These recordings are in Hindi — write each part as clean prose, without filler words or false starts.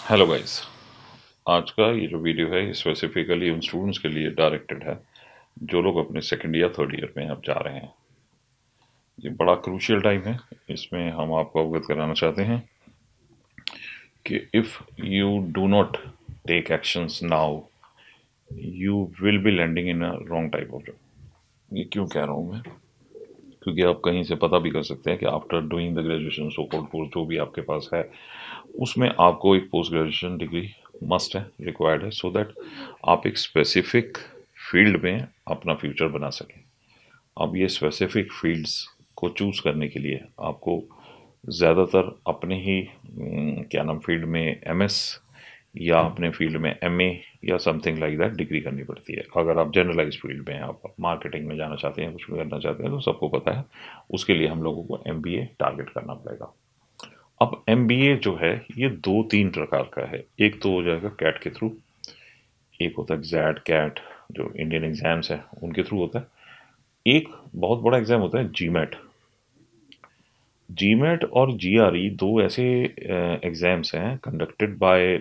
Hello guys. आज का ये जो वीडियो है ये स्पेसिफिकली उन स्टूडेंट्स के लिए डायरेक्टेड है जो लोग अपने सेकंड या थर्ड ईयर में अब जा रहे हैं। ये बड़ा क्रूशियल टाइम है। इसमें हम आपको अवगत कराना चाहते हैं कि if you do not take actions now you will be landing in a wrong type of job. ये क्यों कह रहा हूँ मैं? क्योंकि आप कहीं से पता भी कर सकते हैं कि after doing the graduation so called course जो भी आपके पास है उसमें आपको एक पोस्ट ग्रेजुएशन डिग्री मस्ट है, रिक्वायर्ड है, सो दैट आप एक स्पेसिफिक फील्ड में अपना फ्यूचर बना सकें। अब ये स्पेसिफिक फील्ड्स को चूज़ करने के लिए आपको ज़्यादातर अपने ही क्या नाम फील्ड में एमएस या अपने फील्ड में एमए या समथिंग लाइक दैट डिग्री करनी पड़ती है। अगर आप जनरलाइज फील्ड में हैं, आप मार्केटिंग में जाना चाहते हैं, कुछ भी करना चाहते हैं, तो सबको पता है उसके लिए हम लोगों को एमबीए टारगेट करना पड़ेगा। अब एमबीए जो है ये दो तीन प्रकार का है। एक तो हो जाएगा कैट के थ्रू, एक होता है जैड कैट जो इंडियन एग्जाम्स है उनके थ्रू होता है। एक बहुत बड़ा एग्जाम होता है जीमैट। जीमैट और जीआरई दो ऐसे एग्जाम्स हैं कंडक्टेड बाय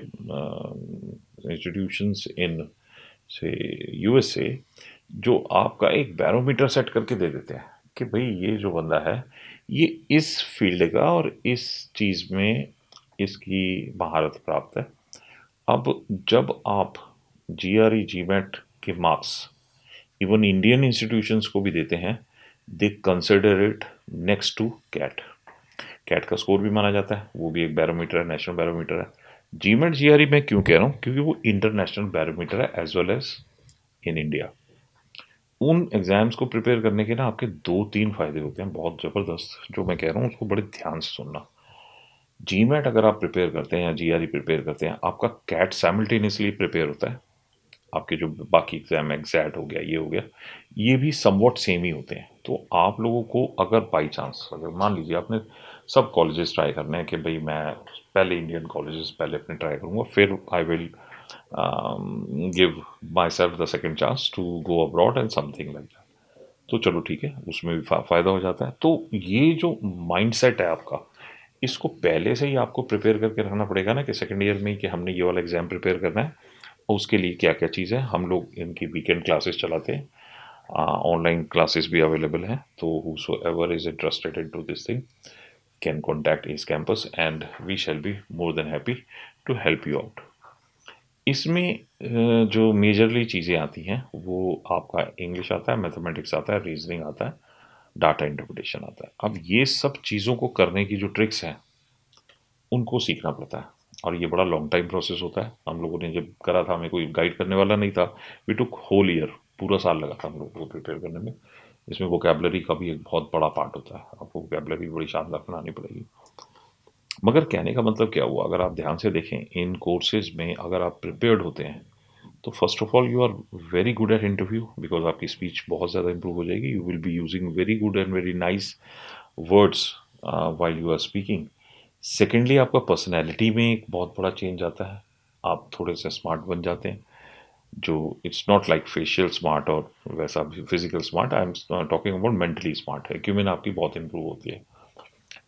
इंस्टीट्यूशंस इन से यूएसए, जो आपका एक बैरोमीटर सेट करके दे देते हैं कि भाई ये जो बंदा है ये इस फील्ड का और इस चीज़ में इसकी महारत प्राप्त है। अब जब आप जीआरई जीमैट के मार्क्स इवन इंडियन इंस्टीट्यूशंस को भी देते हैं, they consider it next to CAT. CAT का स्कोर भी माना जाता है, वो भी एक बैरोमीटर है, नेशनल बैरोमीटर है। जीमेट जीआरई मैं क्यों कह रहा हूँ, क्योंकि वो इंटरनेशनल बैरोमीटर है as well as in India. उन एग्जाम्स को प्रिपेयर करने के ना आपके दो तीन फायदे होते हैं बहुत ज़बरदस्त, जो मैं कह रहा हूँ उसको बड़े ध्यान से सुनना। जीमेट अगर आप प्रिपेयर करते हैं या जीआरई प्रिपेयर करते हैं, आपका कैट साइमल्टेनियसली प्रिपेयर होता है। आपके जो बाकी एग्जाम एग्जैट हो गया, ये हो गया, ये भी समवॉट सेम ही होते हैं। तो आप लोगों को अगर बाई चांस, अगर मान लीजिए आपने सब कॉलेजेस ट्राई करने हैं कि भाई मैं पहले इंडियन कॉलेजेस पहले अपने ट्राई करूँगा, फिर I will give my self the second chance to go abroad and something like that, तो चलो ठीक है, उसमें भी फ़ायदा हो जाता है। तो ये जो माइंडसेट है आपका, इसको पहले से ही आपको प्रिपेयर करके रखना पड़ेगा ना कि सेकंड ईयर में ही कि हमने ये वाला एग्ज़ाम प्रिपेयर करना है। और उसके लिए क्या क्या चीज़ है, हम लोग इनकी वीकेंड क्लासेस चलाते हैं, ऑनलाइन क्लासेस भी अवेलेबल हैं। तो whosoever is interested into this thing can contact Ace Campus and we shall be more than happy to help you out। इसमें जो मेजरली चीज़ें आती हैं वो आपका इंग्लिश आता है, मैथमेटिक्स आता है, रीजनिंग आता है, डाटा इंटरप्रिटेशन आता है। अब ये सब चीज़ों को करने की जो ट्रिक्स हैं उनको सीखना पड़ता है, और ये बड़ा लॉन्ग टाइम प्रोसेस होता है। हम लोगों ने जब करा था, हमें कोई गाइड करने वाला नहीं था। वी टुक होल ईयर, पूरा साल लगा था हम लोगों को प्रिपेयर करने में। इसमें वोकेबलरी का भी एक बहुत बड़ा पार्ट होता है, आपको वोकेबलरी बड़ी शानदार बनानी पड़ेगी। मगर कहने का मतलब क्या हुआ, अगर आप ध्यान से देखें इन कोर्सेज में अगर आप प्रिपेयर्ड होते हैं तो first of all you are very good at interview, because आपकी स्पीच बहुत ज़्यादा इंप्रूव हो जाएगी। You will be using very good and very nice words while you are speaking. Secondly आपका पर्सनैलिटी में एक बहुत बड़ा चेंज आता है, आप थोड़े से स्मार्ट बन जाते हैं। जो it's not like facial smart और वैसा भी physical smart, I am talking about mentally smart है, क्योंकि आपकी बहुत इंप्रूव होती है।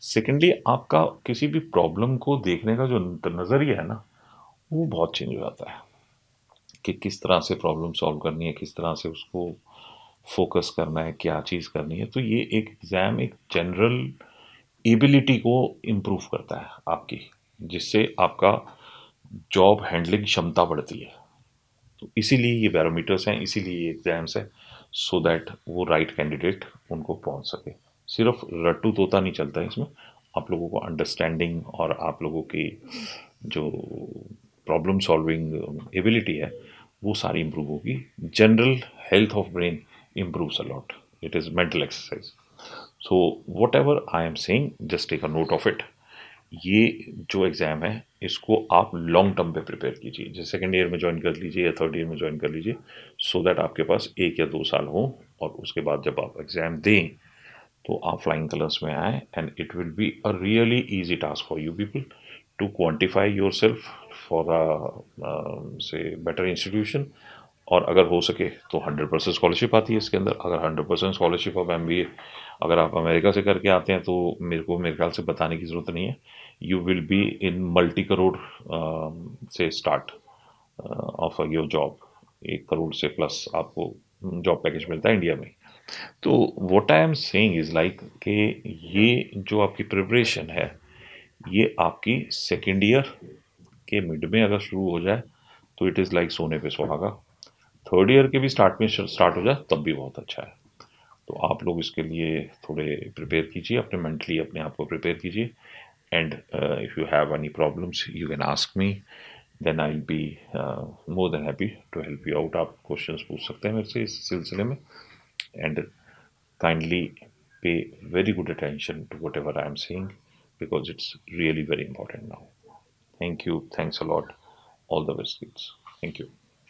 सेकेंडली आपका किसी भी प्रॉब्लम को देखने का जो नज़रिया है ना, वो बहुत चेंज हो जाता है कि किस तरह से प्रॉब्लम सॉल्व करनी है, किस तरह से उसको फोकस करना है, क्या चीज़ करनी है। तो ये एक एग्ज़ाम एक जनरल एबिलिटी को इम्प्रूव करता है आपकी, जिससे आपका जॉब हैंडलिंग क्षमता बढ़ती है। तो इसीलिए ये बैरोमीटर्स हैं, इसीलिए ये एग्ज़ाम्स हैं, सो दैट वो राइट कैंडिडेट उनको पहुंच सके। सिर्फ रट्टू तोता नहीं चलता है इसमें, आप लोगों को अंडरस्टैंडिंग और आप लोगों की जो प्रॉब्लम सॉल्विंग एबिलिटी है वो सारी इम्प्रूव होगी। General health of brain improves a lot, it is mental exercise। So whatever I am saying just take a note of it. ये जो एग्ज़ाम है इसको आप लॉन्ग टर्म पे प्रिपेयर कीजिए, जैसे सेकेंड ईयर में ज्वाइन कर लीजिए या थर्ड ईयर में ज्वाइन कर लीजिए, सो दैट आपके पास एक या दो साल हो, और उसके बाद जब आप एग्ज़ाम दें तो आप फ्लाइंग कलर्स में आए, and it will be a really easy task for you people to quantify your self for से बेटर इंस्टीट्यूशन, और अगर हो सके तो 100% स्कॉलरशिप आती है इसके अंदर। अगर 100% स्कॉलरशिप ऑफ एमबीए अगर आप अमेरिका से करके आते हैं तो मेरे ख्याल से बताने की ज़रूरत नहीं है। You will be in multi crore से start of your job. 1 crore से प्लस आपको जॉब पैकेज मिलता है इंडिया में। तो what I am saying is like कि ये जो आपकी प्रिपरेशन है, ये आपकी सेकेंड ईयर के मिड में अगर शुरू हो जाए तो इट इज़ लाइक सोने पे सुहागा। थर्ड ईयर के भी स्टार्ट में स्टार्ट हो जाए तब भी बहुत अच्छा है। तो आप लोग इसके लिए थोड़े प्रिपेयर कीजिए, अपने मेंटली अपने आप को प्रिपेयर कीजिए। And if you have any problems you can ask me, then I will be more than happy to help you out. आप क्वेश्चंस पूछ सकते हैं मेरे से इस सिलसिले में। And kindly pay very good attention to whatever I am saying because it's really very important now. Thank you. Thanks a lot. All the best, kids. Thank you.